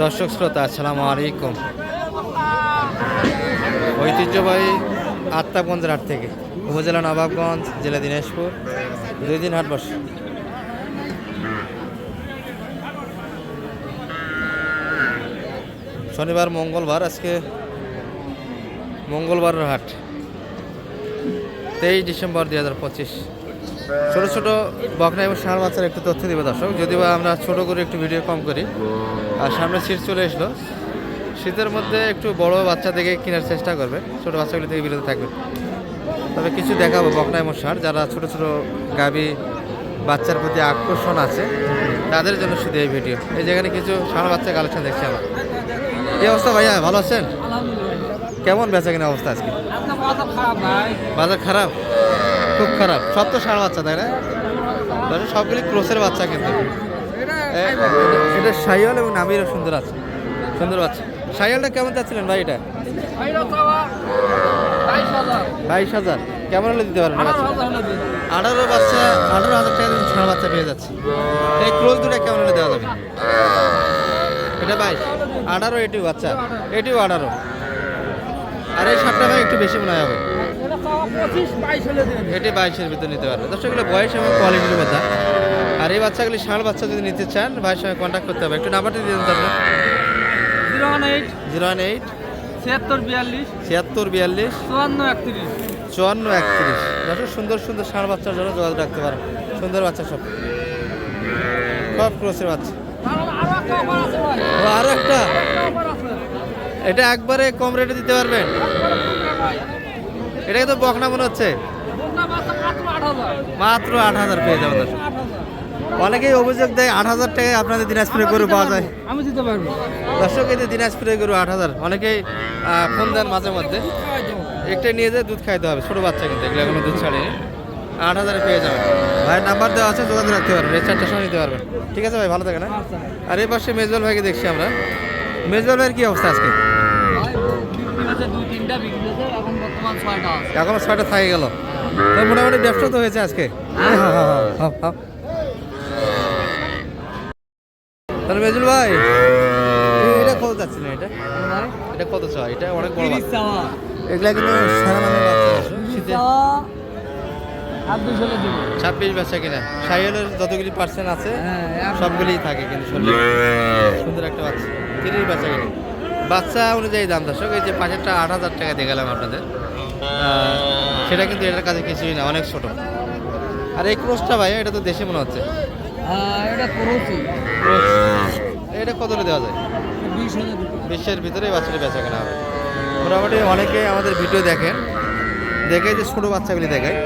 দর্শক শ্রোতা আসসালামু আলাইকুম। ঐতিহ্যবাহী আত্মাগঞ্জের হাট থেকে উপজেলা নবাবগঞ্জ, জেলা দিনাজপুর, 2 দিন হাট বসে। শনিবার মঙ্গলবার, আজকে মঙ্গলবারের হাট 23 ডিসেম্বর 2025। ছোটো ছোটো বকনা এবং ষাঁড় বাচ্চার একটু তথ্য দেবে দর্শক, যদিও আমরা ছোটো করে একটু ভিডিও কম করি। আর সামনে শীত চলে আসলো, শীতের মধ্যে একটু বড় বাচ্চা দেখে কেনার চেষ্টা করবে, ছোটো বাচ্চাগুলি থেকে বিরত থাকবে। তবে কিছু দেখাবো বকনা এবং ষাঁড়, যারা ছোটো ছোটো গাভী বাচ্চার প্রতি আকর্ষণ আছে তাদের জন্য শুধু এই ভিডিও। এই যেখানে কিছু ষাঁড় বাচ্চা কালেকশন দেখছি আমরা। কি অবস্থা ভাইয়া, ভালো আছেন? কেমন বেচা কিনা অবস্থা আজকে? বাজার খারাপ, খুব খারাপ। সব তো ষাঁড় বাচ্চা, তাই না? সবগুলি ক্রোসের বাচ্চা, কিন্তু এটা শাহিওয়াল এবং নামিরও সুন্দর আছে, সুন্দর বাচ্চা। শাহিওয়ালটা কেমন চাচ্ছিলেন ভাই? এটা 22,000। কেমন হলে দিতে পারবেন? 18,000 টাকা ষাঁড় বাচ্চা পেয়ে যাচ্ছে। এই ক্রোস দুটা কেমন হলে দেওয়া যাবে? এটা 22, 18, এটিও বাচ্চা, এটিও 18। আর এই ষাঁড়টা ভাই একটু বেশি মনে হবে, এটি 22-এর ভিতরে নিতে পারবে। দর্শক, এগুলো বয়স এবং কোয়ালিটির কথা। আর এই বাচ্চাগুলি ষাঁড় বাচ্চা যদি নিতে চান, ভাইয়ের সঙ্গে কন্ট্যাক্ট করতে হবে। একটু নাম্বারটি দিয়ে দিন আপনার। 018 018 76 42 54 54 31। দর্শক, সুন্দর সুন্দর ষাঁড় বাচ্চার জন্য যোগাযোগ রাখতে পারেন। সুন্দর বাচ্চা, সব সব ক্রসের বাচ্চা। ও আরো একটা, এটা একবারে কম রেটে দিতে পারবেন? এটাকে তো বকনা মনে হচ্ছে, মাত্র 8,000 পেয়ে যাবেন। দর্শক, অনেকেই অভিযোগ দেয় 8,000 টাকায় আপনাদের দিনাজপুরে গরু পাওয়া যায়। আমি দিতে পারবো। দর্শক, এই যে দিনাজপুরে গরু 8,000, অনেকেই ফোন দেন মাঝে মধ্যে। একটা নিয়ে যেয়ে দুধ খাইতে হবে, ছোটো বাচ্চা, কিন্তু এগুলো কোনো দুধ ছাড়িয়ে 8,000 পেয়ে যাবেন। ভাইয়ের নাম্বার দেওয়া আছে, যোগাযোগ রাখতে পারবেন। এই 4টার সময় নিতে পারবেন। ঠিক আছে ভাই, ভালো থাকে না? আর এই পাশে মেজবাল ভাইকে দেখছি আমরা। মেজবাল ভাইয়ের কি অবস্থা আজকে? এখনো 6টা থাকে গেল, তো মোটামুটি ব্যবসা তো হয়েছে আজকে। তাহলে মেজুল ভাই, এটা কত যাচ্ছে না? এটা কত চাই? এটা অনেক বড় বাচ্চা, এগুলা কিন্তু সারা মানে বাচ্চা। শীতে 26 বাচ্চা কিনা। শাহিওয়ালের যতগুলি পার্সেন্ট আছে সবগুলি থাকে, কিন্তু সুন্দর একটা বাচ্চা, 30 বাচ্চা কিনা। বাচ্চা অনুযায়ী দাম। দর্শক, এই যে পাশেরটা 8,000 টাকা দিয়ে গেলাম আপনাদের, সেটা কিন্তু এটার কাছে কিছুই না, অনেক ছোট। আর এই ক্রোসটা ভাই, এটা তো দেশে মনে হচ্ছে। এটা কত দেওয়া যায়? 20-এর ভিতরে বাচ্চাটা বেচা কেনা হবে। মোটামুটি অনেকে আমাদের ভিডিও দেখেন, দেখে যে ছোটো বাচ্চাগুলি দেখায়,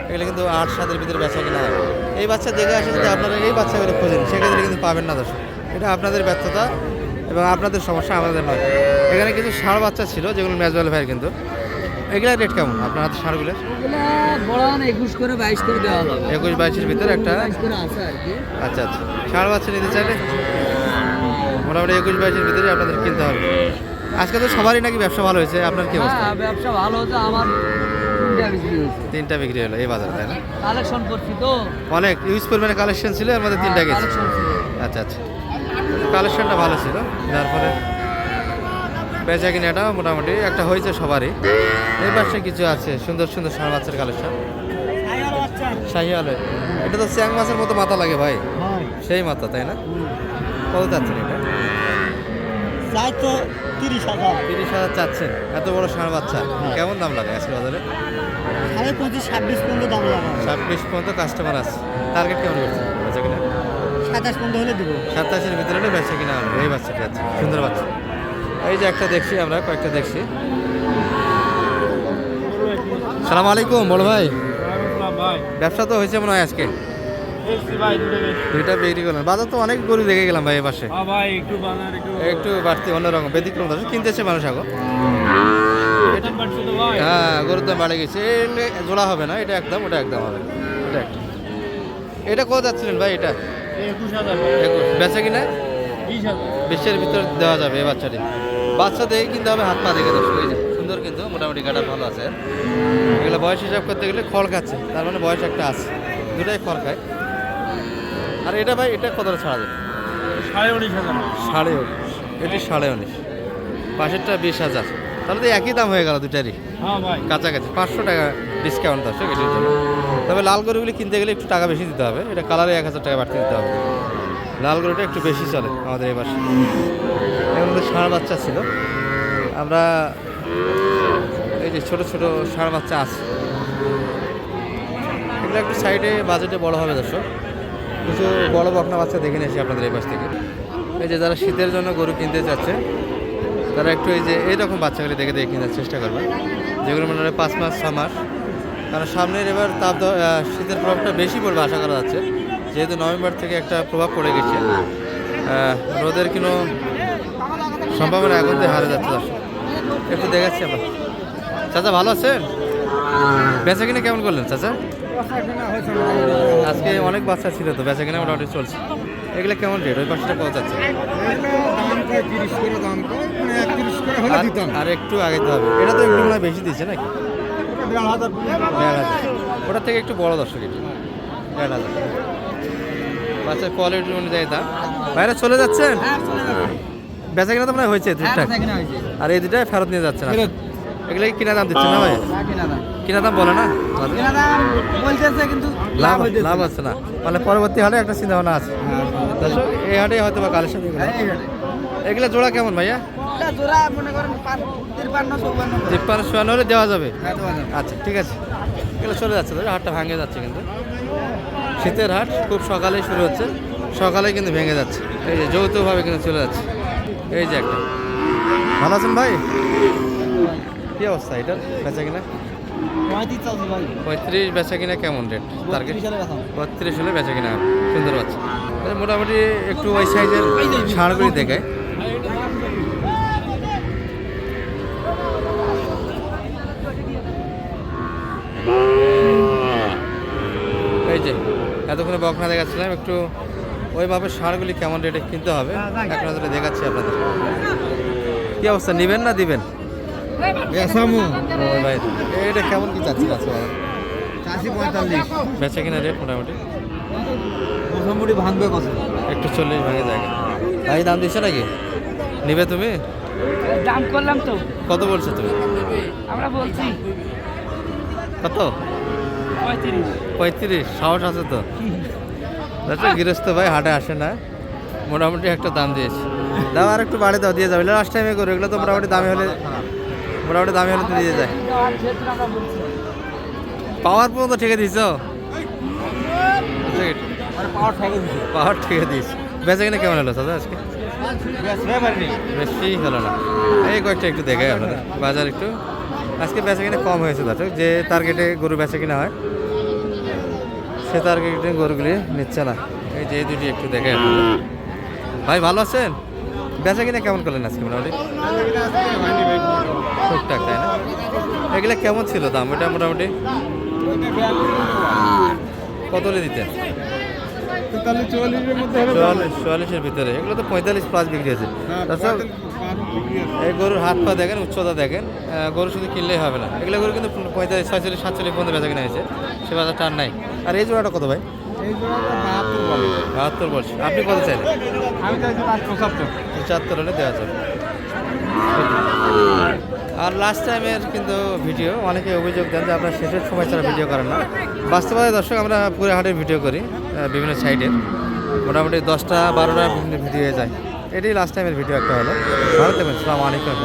এগুলো কিন্তু 8-7-এর ভিতরে বেচা কেনা হবে। এই বাচ্চা দেখে আসে, যদি আপনারা এই বাচ্চাগুলো খোঁজেন, সেক্ষেত্রে কিন্তু পাবেন না। দর্শক, এটা আপনাদের ব্যর্থতা এবং আপনাদের সমস্যা, আমাদের নয়। এখানে কিছু ষাঁড় বাচ্চা ছিল, যেগুলো মেজবাল ভাইয়ের। কিন্তু এগুলোর রেট কেমন আপনার হাতে ষাঁড়গুলোর? 21 করে 22 করে দেওয়া হবে। 21-22-এর ভিতরে একটা। আচ্ছা আচ্ছা, ষাঁড় বাচ্চা নিতে চাইলে মোটামুটি 21-22-এর ভিতরে আপনাদের কিনতে হবে। আজকে তো সবারই নাকি ব্যবসা ভালো হয়েছে, আপনার কি অবস্থা? ব্যবসা ভালো হচ্ছে, আমার 3টা বিক্রি হলো এই বাজারে, তাই না? কালেকশন করছি তো, অনেক ইউজ পরিমাণে কালেকশন ছিল, এর মধ্যে 3টা গেছে। আচ্ছা আচ্ছা, কালেকশনটা ভালো ছিল, যার ফলে বেচা কিনাটা মোটামুটি একটা হয়েছে সবারই। এই পাশে কিছু আছে সুন্দর সুন্দর ষাঁড় বাচ্চার কালেকশন। শাহিওয়ালের এটা তো চ্যাং মাছের মতো মাথা লাগে ভাই, সেই মাথা, তাই না? কত চাচ্ছেন এটা? 30,000 চাচ্ছেন। এত বড় ষাঁড় বাচ্চা কেমন দাম লাগে আজকে বাজারে? 26 পর্যন্ত দাম লাগে। 26 পর্যন্ত কাস্টমার আছে। টার্গেট কেমন করছে বেচা কিনা? 27 পর্যন্ত হলে দেবো। 27-এর ভিতরে হলে বেচা কিনা হবে। এই বাচ্চাটি আছে, সুন্দর বাচ্চা। এই যে একটা দেখছি আমরা, কয়েকটা দেখছি। সালাম আলাইকুম বড় ভাই, ব্যবসা তো হয়েছে মনে হয় আজকে? 2টা বিক্রি করলেন। বাজার তো অনেক গরু দেখে গেলাম ভাই, এ পাশে একটু বাড়তি, অন্যরকম ব্যতিক্রম। কিনতেছে মানুষ এখন। হ্যাঁ, গরুর দাম বাড়ে গেছে। জোড়া হবে না, এটা একদম, ওটা একদম হবে। এটা একটা, এটা কত যাচ্ছিলেন ভাই? এটা 21 বেচা কিনা 20-এর ভিতরে দেওয়া যাবে। এই বাচ্চাটি বাচ্চা দেখে কিনতে হবে, হাত পা দেখে। দর্শক, এই যে সুন্দর, কিন্তু মোটামুটি গাটা ভালো আছে। এগুলো বয়স হিসাব করতে গেলে খড় খাচ্ছে, তার মানে বয়স একটা আছে। দুটাই খড় খায়। আর এটা ভাই, এটা কতটা ছাড়া যাবে? 19,500। এটি 19.5, পাশেরটা 20,000। তাহলে তো একই দাম হয়ে গেল দুটারই, হ্যাঁ ভাই। কাছাকাছি 500 টাকা ডিসকাউন্ট দর্শক এটির জন্য। তবে লাল গরুগুলি কিনতে গেলে একটু টাকা বেশি দিতে হবে, এটা কালারে 1,000 টাকা বাড়তি দিতে হবে। লাল গরুটা একটু বেশি চলে আমাদের এই পাশে। এর মধ্যে ষাঁড় বাচ্চা ছিল, আমরা এই যে ছোট ছোট ষাঁড় বাচ্চা আছে, এগুলো একটু সাইডে বাজেটে বড় হবে দর্শক। কিছু বড় বকনা বাচ্চা দেখে নিয়েছি আপনাদের এই পাশ থেকে। এই যে যারা শীতের জন্য গরু কিনতে চাচ্ছে তারা একটু এই যে এইরকম বাচ্চাগুলি দেখে দেখে কেনার চেষ্টা করবে, যেগুলো মনে হয় 5 মাস 6 মাস। কারণ সামনের এবার শীতের প্রভাবটা বেশি পড়বে আশা করা যাচ্ছে, যেহেতু নভেম্বর থেকে একটা প্রভাব পড়ে গেছে। রোদের কোনো সম্ভাবনা এখন থেকে হারে যাচ্ছে দর্শক। একটু দেখাচ্ছি আমরা। চাচা ভালো আছেন? বেচা কিনে কেমন করলেন চাচা? আজকে অনেক বাচ্চা ছিল তো, বেচা কিনে মোটামুটি চলছে। এগুলো কেমন রেট? ওই পাশটা পাওয়া যাচ্ছে আর একটু আগে তো হবে। এটা তো একটু মনে হয় বেশি দিচ্ছে নাকি? 1,500। ওটার থেকে একটু বড় দর্শক, এটি 1,500। বাচ্চার কোয়ালিটি অনুযায়ী দাম। বাইরে চলে যাচ্ছেন? বেচা কিনা তো মনে হয় হয়েছে ঠিকঠাক। আর এই দুটাই ফেরত নিয়ে যাচ্ছেন? এগুলো কি কিনা দাম দিচ্ছে না ভাই? কিনা দাম বলে না, লাভ লাভ হচ্ছে না, মানে পরবর্তী হাটে একটা চিন্তা ভাবনা আছে। দর্শক এই হাটে হয়তো বা কালেকশন। এগুলো জোড়া কেমন ভাইয়া? 53-54 হলে দেওয়া যাবে। আচ্ছা ঠিক আছে, এগুলো চলে যাচ্ছে, হাটটা ভাঙে যাচ্ছে কিন্তু। শীতের হাট খুব সকালেই শুরু হচ্ছে, সকালে কিন্তু ভেঙে যাচ্ছে। এই যে যৌথভাবে কিন্তু চলে যাচ্ছে। এই যে একটা। ভালো আছেন ভাই? কি অবস্থা এটার বেচা কিনা? 35 বেচা কিনা কেমন রেট? টার্গেট 32 হলে বেচা কিনা হবে। সুন্দর বাচ্চা, মোটামুটি একটু ওই সাইজের ষাঁড়গুলি দেখায়। এই যে এতক্ষণে বকনা দেখাচ্ছিলাম, একটু ওইভাবে ষাঁড়গুলি কেমন রেটে কিনতে হবে এক নজরে দেখাচ্ছি আপনাদের। কি অবস্থা, নিবেন না দিবেন? ভাই এটা কেমন কি চাচ্ছি? বেচা কিনা রেট মোটামুটি ভাঙবে কত? একটু 40 ভাঙে জায়গা। ভাই দাম দিচ্ছে নাকি? নিবে তুমি? দাম করলাম তো। কত বলছো তুমি? আমরা বলছি কত? 35। 35? সাহস আছে তো? গৃহস্থ ভাই হাটে আসে না, মোটামুটি একটা দাম দিয়েছে। দাম আর একটু বাড়ে দাও, দিয়ে যাবে। লাস্ট টাইমে করো, এগুলো তো মোটামুটি দামি হলে তো দিয়ে যায়। পাওয়ার পর্যন্ত ঠেকে দিছ? পাওয়ার ঠেকে দিস। বেচা কিনা কেমন হলো দাদা আজকে? বেশি হলো না। এই কয়েকটা একটু দেখে আপনাদের বাজার একটু আজকে বেচা কিনা কম হয়েছে দর্শক। যে টার্গেটে গরু বেচা কিনা হয় সে টার্গেটে গরুগুলি নিচ্ছে না। এই যে এই দুটি একটু দেখে আপনাদের। ভাই ভালো আছেন? বেচা কিনা কেমন করলেন আজকে? মোটামুটি টুকটাক, তাই না? এগুলা কেমন ছিল দাম? এটা মোটামুটি কত দিতেন? 44-44-এর ভিতরে। এগুলো তো 45+ বিক্রি হয়েছে। তাছাড়া এই গরুর হাত পা দেখেন, উচ্চতা দেখেন। গরু শুধু কিনলেই হবে না, এগুলো গরু কিন্তু 45, 46, 47 পর্যন্ত বেচা কিনা হয়েছে। সে বাজার টান নাই। আর এই জোড়াটা কত ভাই? 72 বলছি। আপনি কত চাইলেন? 75 হলে দেওয়া যাবে। আর লাস্ট টাইমের কিন্তু ভিডিও অনেকে অভিযোগ দেন যে আপনারা শেষের সময় ছাড়া ভিডিও করেন না। বাস্তবে দর্শক আমরা পুরো হাটের ভিডিও করি, বিভিন্ন সাইডের মোটামুটি 10টা 12টা বিভিন্ন ভিডিও হয়ে যায়। এটাই লাস্ট টাইমের ভিডিও একটা হলো। ভালো থাকবেন, আসসালামু আলাইকুম।